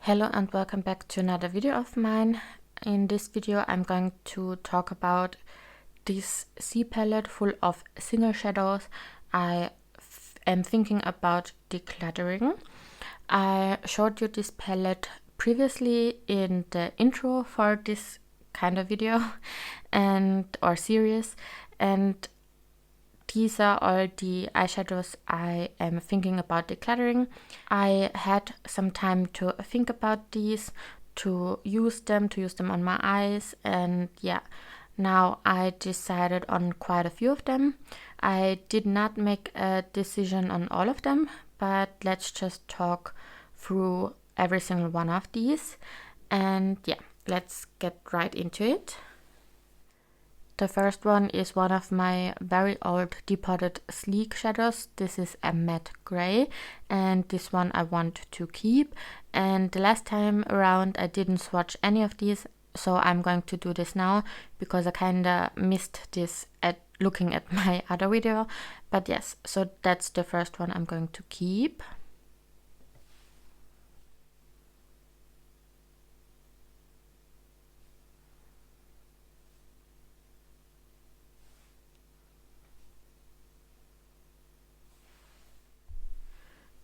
Hello and welcome back to another video of mine. In this video I'm going to talk about this C palette full of single shadows I am thinking about decluttering. I showed you this palette previously in the intro for this kind of video or series, and these are all the eyeshadows I am thinking about decluttering. I had some time to think about these, to use them on my eyes, and yeah, now I decided on quite a few of them. I did not make a decision on all of them, but let's just talk through every single one of these, and yeah, let's get right into it. The first one is one of my very old depotted sleek shadows. This is a matte gray, and this one I want to keep. And the last time around I didn't swatch any of these, so I'm going to do this now because I kinda missed this at looking at my other video. But yes, so that's the first one I'm going to keep.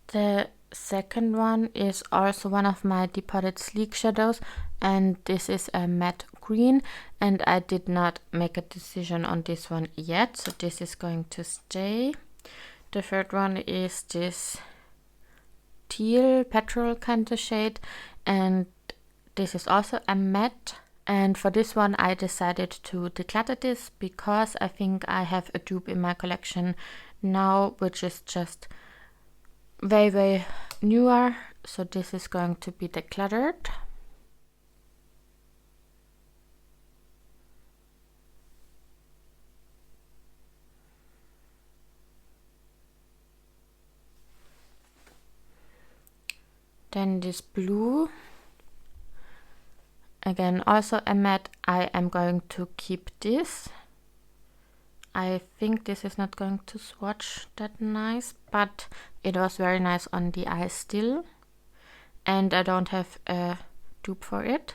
The second one is also one of my depotted sleek shadows, and this is a matte green, and I did not make a decision on this one yet, so this is going to stay. The third one is this teal petrol kind of shade, and this is also a matte. And for this one I decided to declutter this because I think I have a dupe in my collection now, which is just way newer, so this is going to be decluttered. Then this blue, again also a matte. I am going to keep this. I think this is not going to swatch that nice, but it was very nice on the eye still, and I don't have a dupe for it.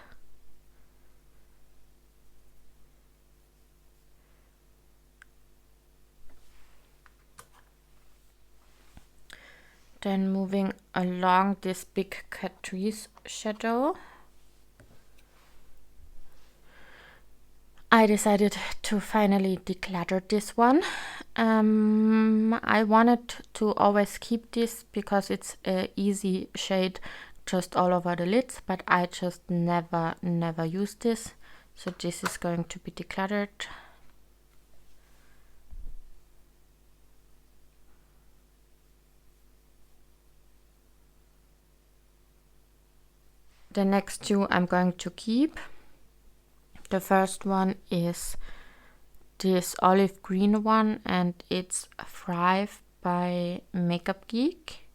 Then moving along, this big Catrice shadow. I decided to finally declutter this one. I wanted to always keep this because it's an easy shade just all over the lids, but I just never use this. So this is going to be decluttered. The next two I'm going to keep. The first one is this olive green one, and it's Thrive by Makeup Geek.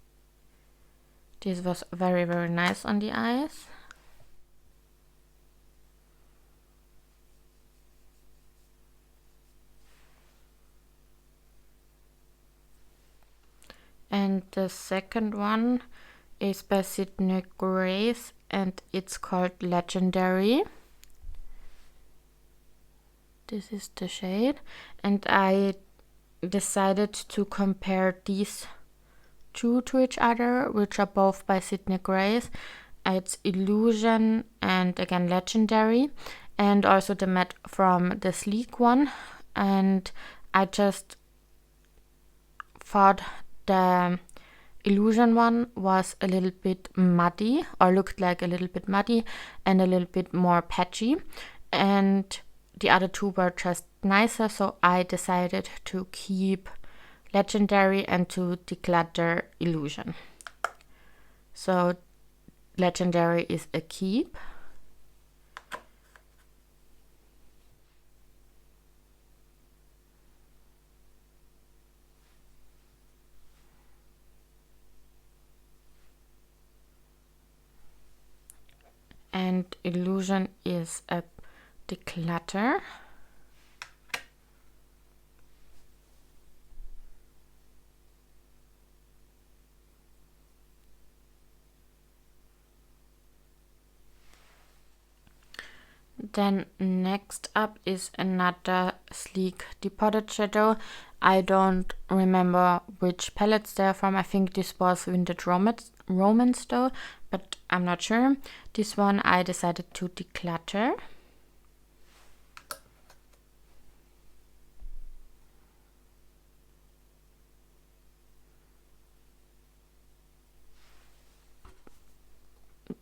This was very nice on the eyes. And the second one is by Sydney Grace, and it's called Legendary. This is the shade, and I decided to compare these two to each other, which are both by Sydney Grace. It's Illusion and again Legendary, and also the matte from the sleek one. And I just thought the Illusion one was a little bit muddy, or looked like a little bit muddy and a little bit more patchy, and the other two were just nicer, so I decided to keep Legendary and to declutter Illusion. So Legendary is a keep. And Illusion is a declutter. Then next up is another sleek depotted shadow. I don't remember which palettes they're from. I think this was Vintage Romance though, but I'm not sure. This one I decided to declutter.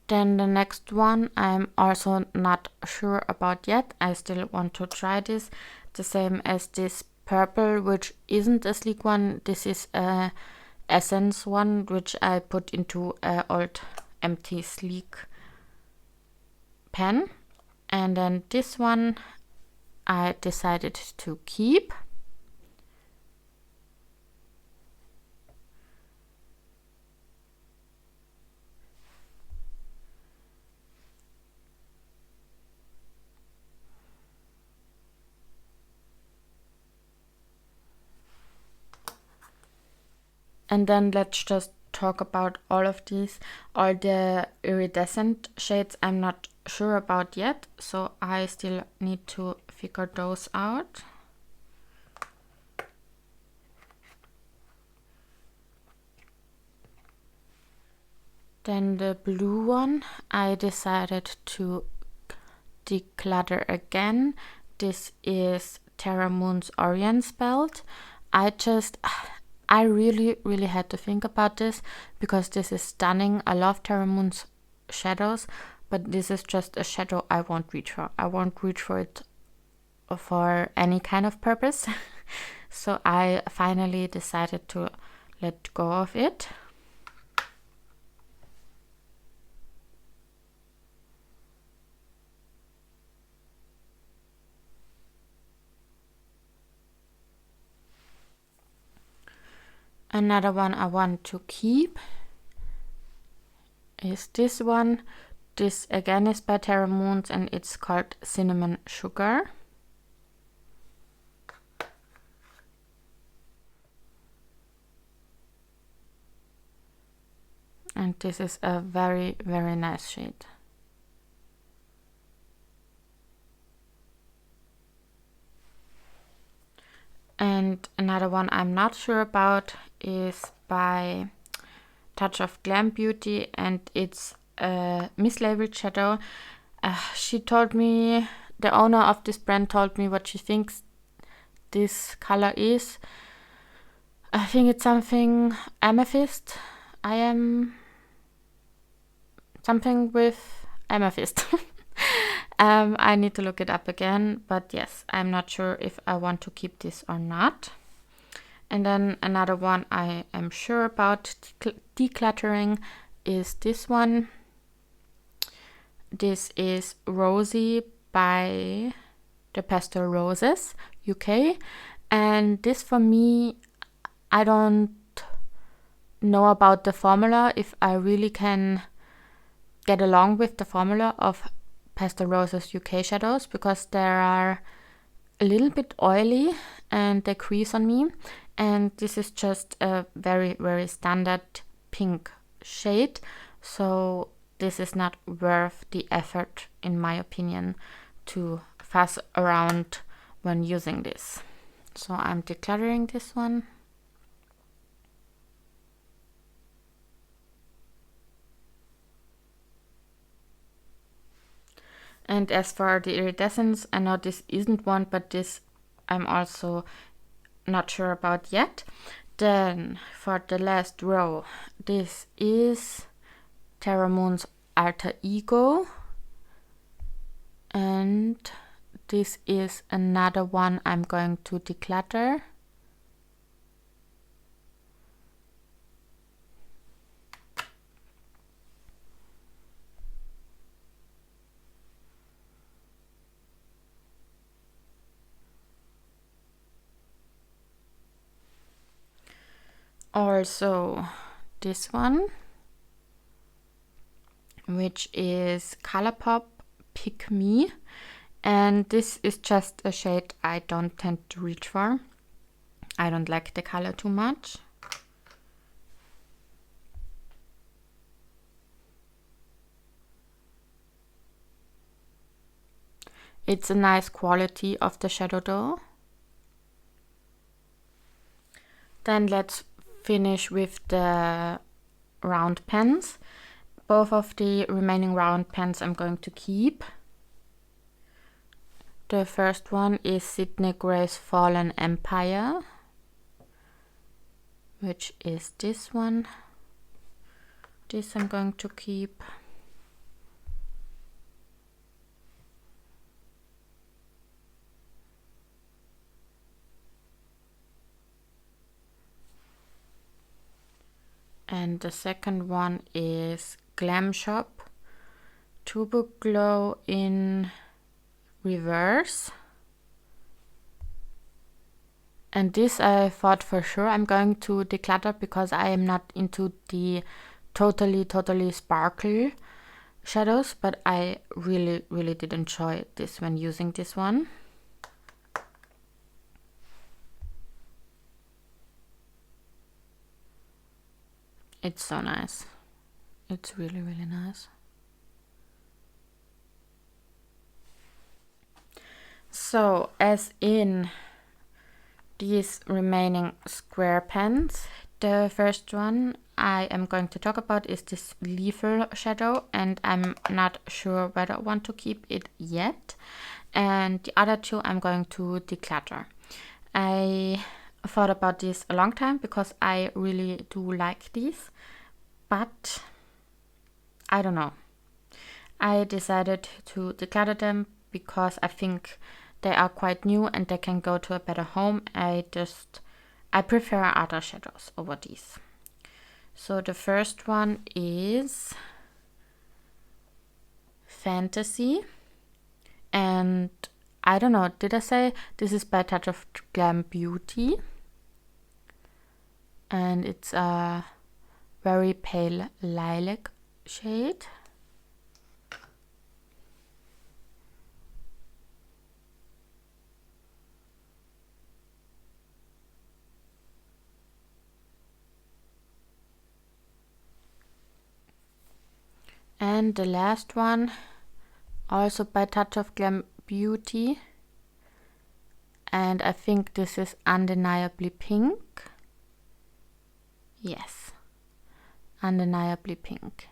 Then the next one I'm also not sure about yet. I still want to try this. The same as this purple, which isn't a sleek one. This is a Essence one, which I put into an old empty sleek pen. And then this one I decided to keep. And then let's just talk about all of these. All the iridescent shades I'm not sure about yet, so I still need to figure those out. Then the blue one, I decided to declutter again. This is Terra Moon's Orient Spelled. I really had to think about this because this is stunning. I love Terra Moon's shadows, but this is just a shadow I won't reach for. I won't reach for it for any kind of purpose. So I finally decided to let go of it. Another one I want to keep is this one. This again is by Terra Moons and it's called Cinnamon Sugar. And this is a very nice shade. And another one I'm not sure about is by Touch of Glam Beauty, and it's a mislabeled shadow. She told me, the owner of this brand told me what she thinks this color is. I think it's something amethyst. I am something with amethyst. I need to look it up again, but yes, I'm not sure if I want to keep this or not. And then another one I am sure about decluttering is this one. This is Rosy by the Pastel Roses UK. And this for me, I don't know about the formula, if I really can get along with the formula of Pastel Roses UK shadows, because they are a little bit oily and they crease on me. And this is just a very standard pink shade, so this is not worth the effort, in my opinion, to fuss around when using this. So I'm decluttering this one. And as for the iridescence, I know this isn't one, but this I'm also not sure about yet. Then for the last row, this is Terra Moon's Alter Ego, and this is another one I'm going to declutter. Also this one, which is Colourpop Pick Me, and this is just a shade I don't tend to reach for. I don't like the color too much. It's a nice quality of the shadow though. Then let's finish with the round pens. Both of the remaining round pens I'm going to keep. The first one is Sydney Gray's Fallen Empire, which is this one. This I'm going to keep. And the second one is Glam Shop Turbo Glow in Reverse. And this I thought for sure I'm going to declutter because I am not into the totally sparkle shadows, but I really did enjoy this when using this one. It's so nice. It's really nice. So as in these remaining square pens, the first one I am going to talk about is this Lethal shadow, and I'm not sure whether I want to keep it yet. And the other two I'm going to declutter. I thought about this a long time because I really do like these, but I don't know. I decided to declutter them because I think they are quite new and they can go to a better home. I prefer other shadows over these. So the first one is Fantasy, and I don't know, did I say this is by a touch of Glam Beauty? And it's a very pale lilac shade. And the last one, also by touch of Glam Beauty, and I think this is Undeniably Pink. Yes, Undeniably Pink.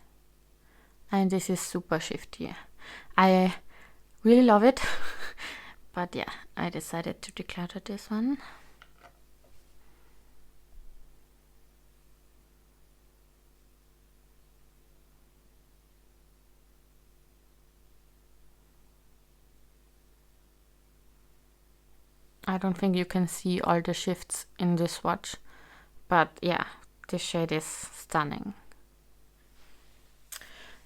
And this is super shifty. I really love it. But yeah, I decided to declutter this one. I don't think you can see all the shifts in this swatch, but yeah, this shade is stunning.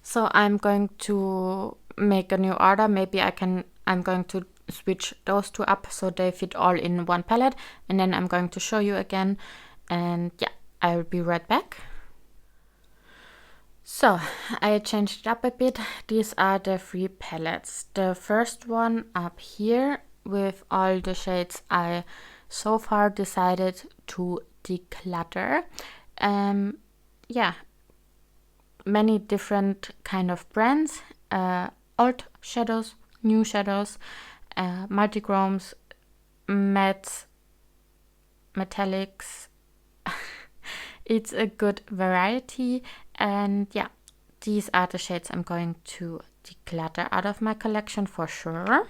So I'm going to make a new order. Maybe I'm going to switch those two up so they fit all in one palette, and then I'm going to show you again, and yeah, I'll be right back. So I changed it up a bit. These are the 3 palettes. The first one up here with all the shades I so far decided to declutter. Yeah, many different kind of brands, old shadows, new shadows, multichromes, mattes, metallics. It's a good variety, and yeah, these are the shades I'm going to declutter out of my collection for sure.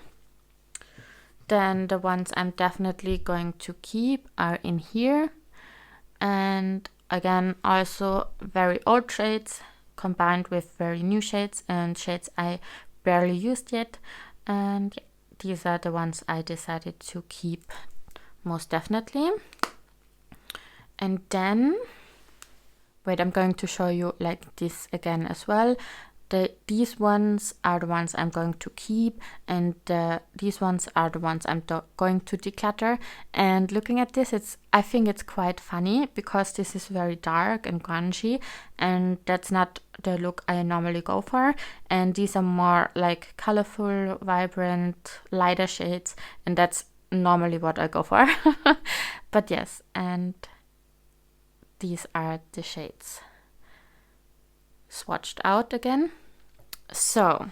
Then the ones I'm definitely going to keep are in here, and again also very old shades combined with very new shades and shades I barely used yet, and yeah, these are the ones I decided to keep most definitely. And then wait, I'm going to show you like this again as well. These ones are the ones I'm going to keep, and these ones are the ones I'm going to declutter. And looking at this, I think it's quite funny because this is very dark and grungy, and that's not the look I normally go for. And these are more like colorful, vibrant, lighter shades, and that's normally what I go for. But yes, and these are the shades swatched out again. So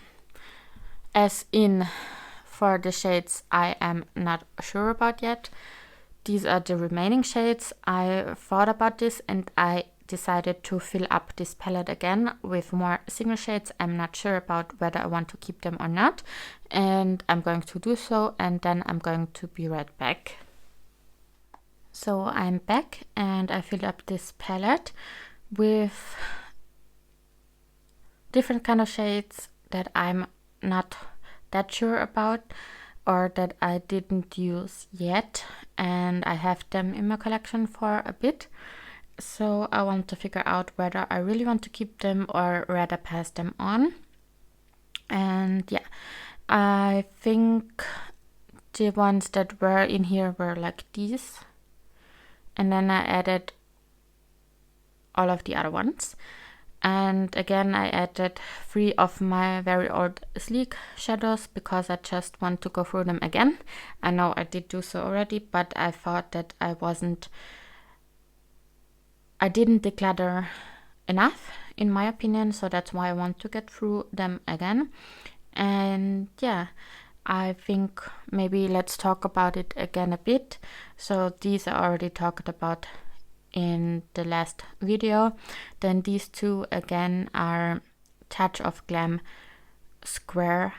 as in for the shades I am not sure about yet. These are the remaining shades. I thought about this and I decided to fill up this palette again with more single shades. I'm not sure about whether I want to keep them or not, and I'm going to do so, and then I'm going to be right back. So I'm back and I filled up this palette with different kind of shades that I'm not that sure about or that I didn't use yet, and I have them in my collection for a bit. So I want to figure out whether I really want to keep them or rather pass them on. And yeah, I think the ones that were in here were like these, and then I added all of the other ones. And again, I added 3 of my very old sleek shadows because I just want to go through them again. I know I did do so already, but I thought that I didn't declutter enough in my opinion, so that's why I want to get through them again. And yeah, I think maybe let's talk about it again a bit. So these I already talked about in the last video. Then these 2 again are Touch of Glam square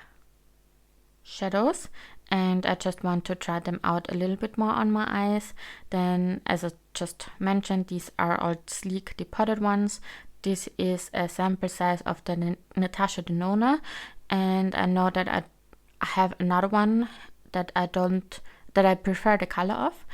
shadows, and I just want to try them out a little bit more on my eyes. Then, as I just mentioned, these are all sleek depotted ones. This is a sample size of the Natasha Denona, and I know that I have another one that I prefer the color of,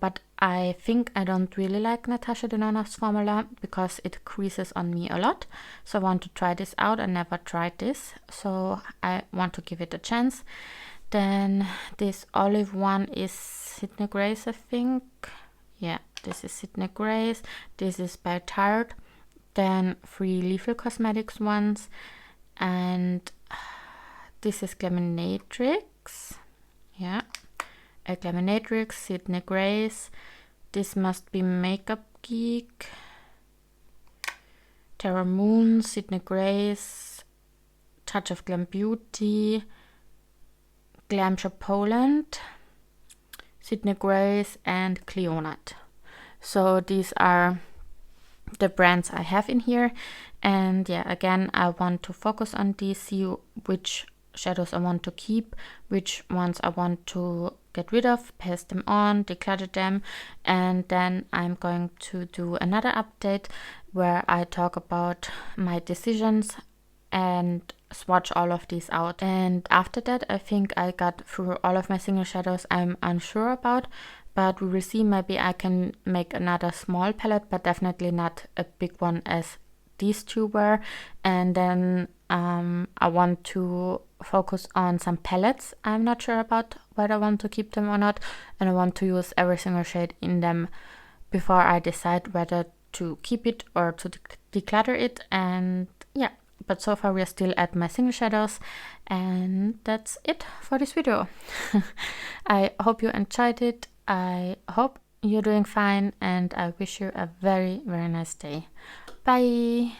but I think I don't really like Natasha Denona's formula because it creases on me a lot. So I want to try this out. I never tried this, so I want to give it a chance. Then this olive one is Sydney Grace, I think. Yeah, this is Sydney Grace. This is by Tarte. Then 3 Lethal Cosmetics ones, and this is Glaminatrix. Yeah, a Glaminatrix, Sydney Grace. This must be Makeup Geek. Terra Moon, Sydney Grace, Touch of Glam Beauty, Glam Shop Poland, Sydney Grace, and Cleonat. So these are the brands I have in here, and yeah, again, I want to focus on these, see which shadows I want to keep, which ones I want to get rid of, pass them on, declutter them, and then I'm going to do another update where I talk about my decisions and swatch all of these out. And after that, I think I got through all of my single shadows I'm unsure about, but we will see. Maybe I can make another small palette, but definitely not a big one as these 2 were. And then I want to focus on some palettes I'm not sure about whether I want to keep them or not, and I want to use every single shade in them before I decide whether to keep it or to declutter it. And yeah, but so far we are still at my single shadows, and that's it for this video. I hope you enjoyed it. I hope you're doing fine, and I wish you a very, very nice day. Bye!